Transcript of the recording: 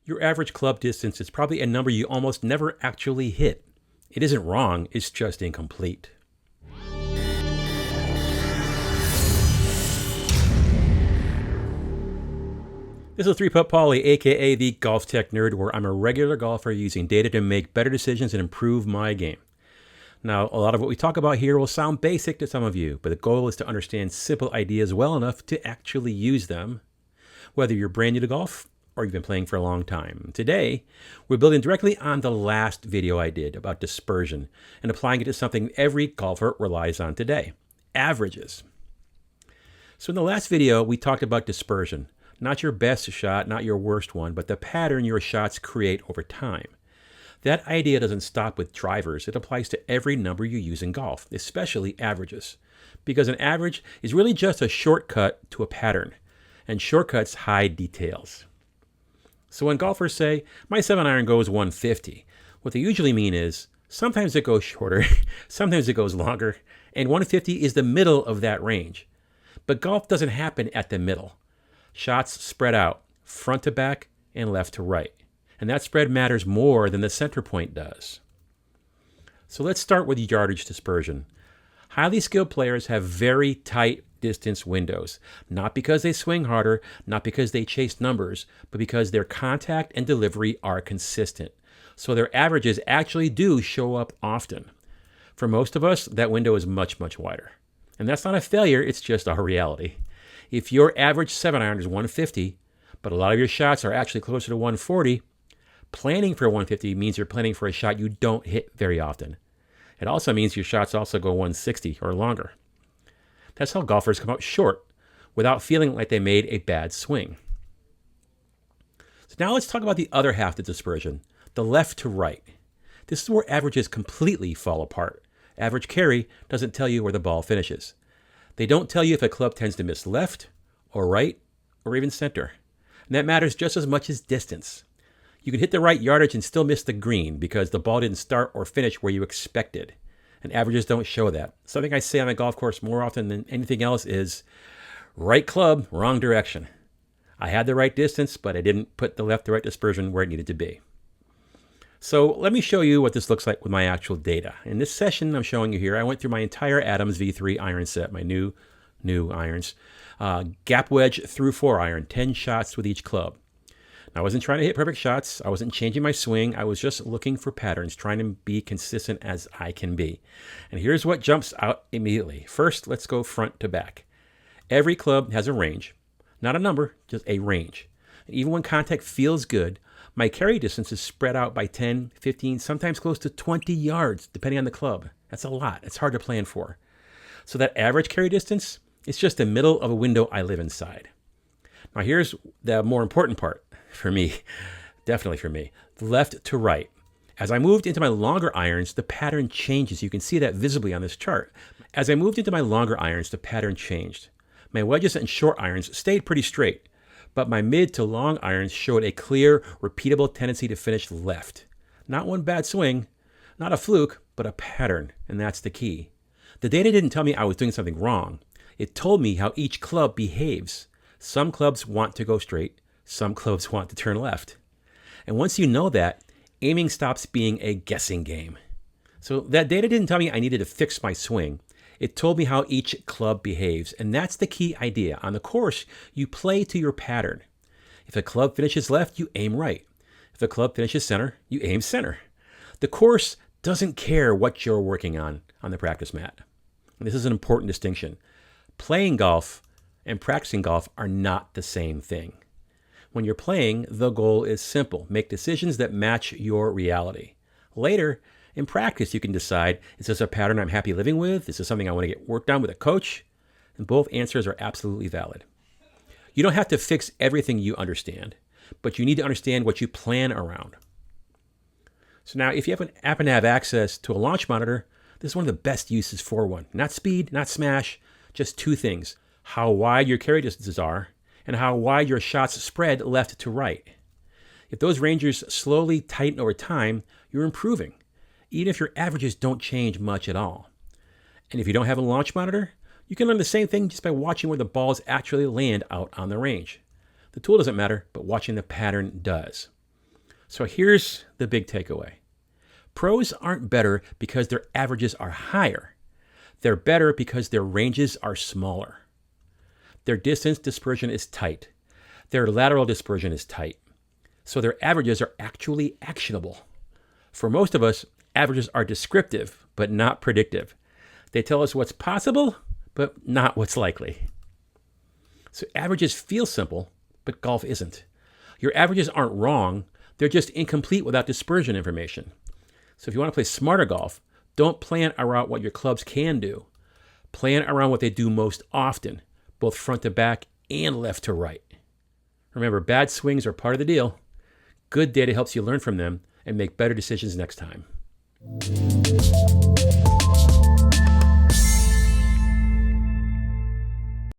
Your average club distance is probably a number you almost never actually hit. It isn't wrong, it's just incomplete. This is 3-Putt Paulie, aka the Golf Tech Nerd, where I'm a regular golfer using data to make better decisions and improve my game. Now, a lot of what we talk about here will sound basic to some of you, but the goal is to understand simple ideas well enough to actually use them, whether you're brand new to golf or you've been playing for a long time. Today, we're building directly on the last video I did about dispersion and applying it to something every golfer relies on today: averages. So in the last video, we talked about dispersion. Not your best shot, not your worst one, but the pattern your shots create over time. That idea doesn't stop with drivers. It applies to every number you use in golf, especially averages. Because an average is really just a shortcut to a pattern, and shortcuts hide details. So when golfers say, my 7-iron goes 150, what they usually mean is, sometimes it goes shorter, sometimes it goes longer, and 150 is the middle of that range. But golf doesn't happen at the middle. Shots spread out, front to back and left to right. And that spread matters more than the center point does. So let's start with yardage dispersion. Highly skilled players have very tight distance windows, not because they swing harder, not because they chase numbers, but because their contact and delivery are consistent. So their averages actually do show up often. For most of us, that window is much, much wider. And that's not a failure, it's just our reality. If your average 7-iron is 150, but a lot of your shots are actually closer to 140, planning for 150 means you're planning for a shot you don't hit very often. It also means your shots also go 160 or longer. That's how golfers come out short without feeling like they made a bad swing. So now let's talk about the other half of the dispersion, the left to right. This is where averages completely fall apart. Average carry doesn't tell you where the ball finishes. They don't tell you if a club tends to miss left or right or even center. And that matters just as much as distance. You can hit the right yardage and still miss the green because the ball didn't start or finish where you expected. And averages don't show that. Something I say on the golf course more often than anything else is, right club, wrong direction. I had the right distance, but I didn't put the left to right dispersion where it needed to be. So let me show you what this looks like with my actual data. In this session I'm showing you here, I went through my entire Adams V3 iron set, my new irons, gap wedge through 4-iron, 10 shots with each club. Now, I wasn't trying to hit perfect shots. I wasn't changing my swing. I was just looking for patterns, trying to be consistent as I can be. And here's what jumps out immediately. First, let's go front to back. Every club has a range, not a number, just a range. And even when contact feels good, my carry distance is spread out by 10, 15, sometimes close to 20 yards, depending on the club. That's a lot. It's hard to plan for. So that average carry distance is just the middle of a window I live inside. Now here's the more important part for me, definitely for me, left to right. As I moved into my longer irons, the pattern changes. You can see that visibly on this chart. As I moved into my longer irons, the pattern changed. My wedges and short irons stayed pretty straight, but my mid to long irons showed a clear, repeatable tendency to finish left. Not one bad swing, not a fluke, but a pattern, and that's the key. The data didn't tell me I was doing something wrong. It told me how each club behaves. Some clubs want to go straight, some clubs want to turn left. And once you know that, aiming stops being a guessing game. So that data didn't tell me I needed to fix my swing. It told me how each club behaves, and that's the key idea. On the course, you play to your pattern. If a club finishes left, you aim right. If a club finishes center, you aim center. The course doesn't care what you're working on the practice mat. And this is an important distinction. Playing golf and practicing golf are not the same thing. When you're playing, the goal is simple. Make decisions that match your reality. Later, in practice, you can decide, is this a pattern I'm happy living with? Is this something I want to get worked on with a coach? And both answers are absolutely valid. You don't have to fix everything you understand, but you need to understand what you plan around. So now, if you happen to have access to a launch monitor, this is one of the best uses for one. Not speed, not smash, just two things. How wide your carry distances are, and how wide your shots spread left to right. If those ranges slowly tighten over time, you're improving, even if your averages don't change much at all. And if you don't have a launch monitor, you can learn the same thing just by watching where the balls actually land out on the range. The tool doesn't matter, but watching the pattern does. So here's the big takeaway. Pros aren't better because their averages are higher. They're better because their ranges are smaller. Their distance dispersion is tight. Their lateral dispersion is tight. So their averages are actually actionable. For most of us, averages are descriptive, but not predictive. They tell us what's possible, but not what's likely. So averages feel simple, but golf isn't. Your averages aren't wrong. They're just incomplete without dispersion information. So if you want to play smarter golf, don't plan around what your clubs can do. Plan around what they do most often, both front to back and left to right. Remember, bad swings are part of the deal. Good data helps you learn from them and make better decisions next time.